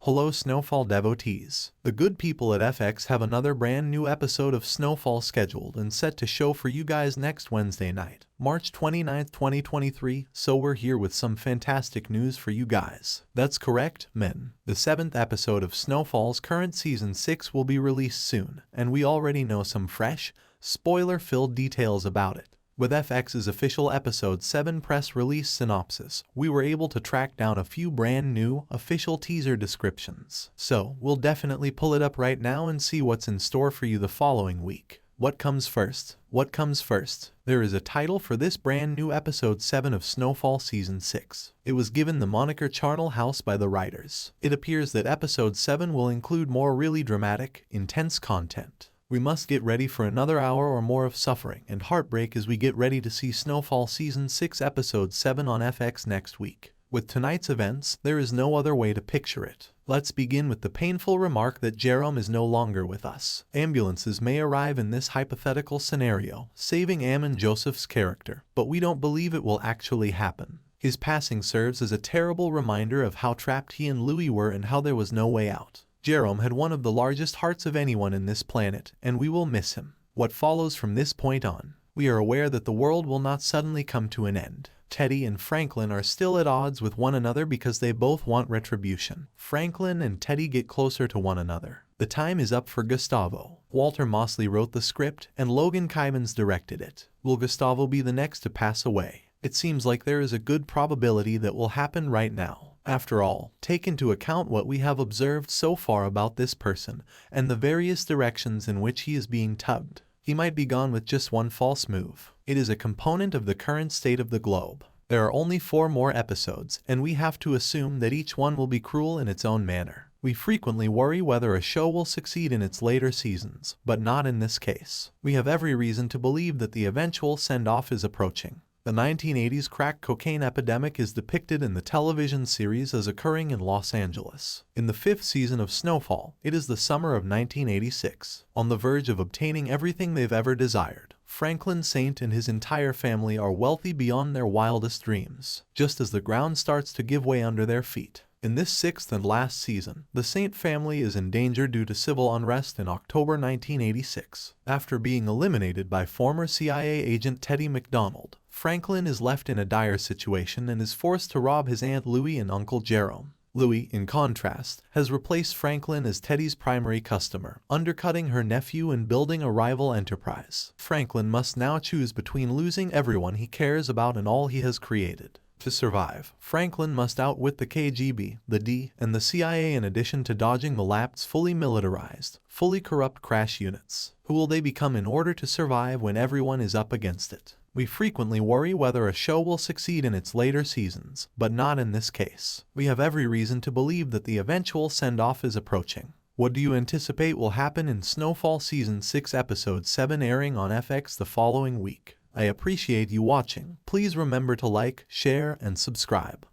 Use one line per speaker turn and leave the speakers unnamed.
Hello Snowfall devotees. The good people at FX have another brand new episode of Snowfall scheduled and set to show for you guys next Wednesday night, March 29th, 2023, so we're here with some fantastic news for you guys. That's correct, men. The 7th episode of Snowfall's current Season 6 will be released soon, and we already know some fresh, spoiler-filled details about it. With FX's official Episode 7 press release synopsis, we were able to track down a few brand new, official teaser descriptions. So, we'll definitely pull it up right now and see what's in store for you the following week. What comes first? What comes first? There is a title for this brand new Episode 7 of Snowfall Season 6. It was given the moniker Charnel House by the writers. It appears that Episode 7 will include more really dramatic, intense content. We must get ready for another hour or more of suffering and heartbreak as we get ready to see Snowfall Season 6 Episode 7 on FX next week. With tonight's events, there is no other way to picture it. Let's begin with the painful remark that Jerome is no longer with us. Ambulances may arrive in this hypothetical scenario, saving Am and Joseph's character, but we don't believe it will actually happen. His passing serves as a terrible reminder of how trapped he and Louie were and how there was no way out. Jerome had one of the largest hearts of anyone in this planet, and we will miss him. What follows from this point on? We are aware that the world will not suddenly come to an end. Teddy and Franklin are still at odds with one another because they both want retribution. Franklin and Teddy get closer to one another. The time is up for Gustavo. Walter Mosley wrote the script, and Logan Kymans directed it. Will Gustavo be the next to pass away? It seems like there is a good probability that will happen right now. After all, take into account what we have observed so far about this person, and the various directions in which he is being tugged. He might be gone with just one false move. It is a component of the current state of the globe. There are only 4 more episodes, and we have to assume that each one will be cruel in its own manner. We frequently worry whether a show will succeed in its later seasons, but not in this case. We have every reason to believe that the eventual send-off is approaching. The 1980s crack cocaine epidemic is depicted in the television series as occurring in Los Angeles. In the 5th season of Snowfall, it is the summer of 1986. On the verge of obtaining everything they've ever desired, Franklin Saint and his entire family are wealthy beyond their wildest dreams, just as the ground starts to give way under their feet. In this 6th and last season, the Saint family is in danger due to civil unrest in October 1986. After being eliminated by former CIA agent Teddy McDonald, Franklin is left in a dire situation and is forced to rob his Aunt Louie and Uncle Jerome. Louie, in contrast, has replaced Franklin as Teddy's primary customer, undercutting her nephew and building a rival enterprise. Franklin must now choose between losing everyone he cares about and all he has created. To survive, Franklin must outwit the KGB, the D, and the CIA in addition to dodging the LAPD's fully militarized, fully corrupt crash units. Who will they become in order to survive when everyone is up against it? We frequently worry whether a show will succeed in its later seasons, but not in this case. We have every reason to believe that the eventual send-off is approaching. What do you anticipate will happen in Snowfall Season 6 Episode 7 airing on FX the following week? I appreciate you watching. Please remember to like, share, and subscribe.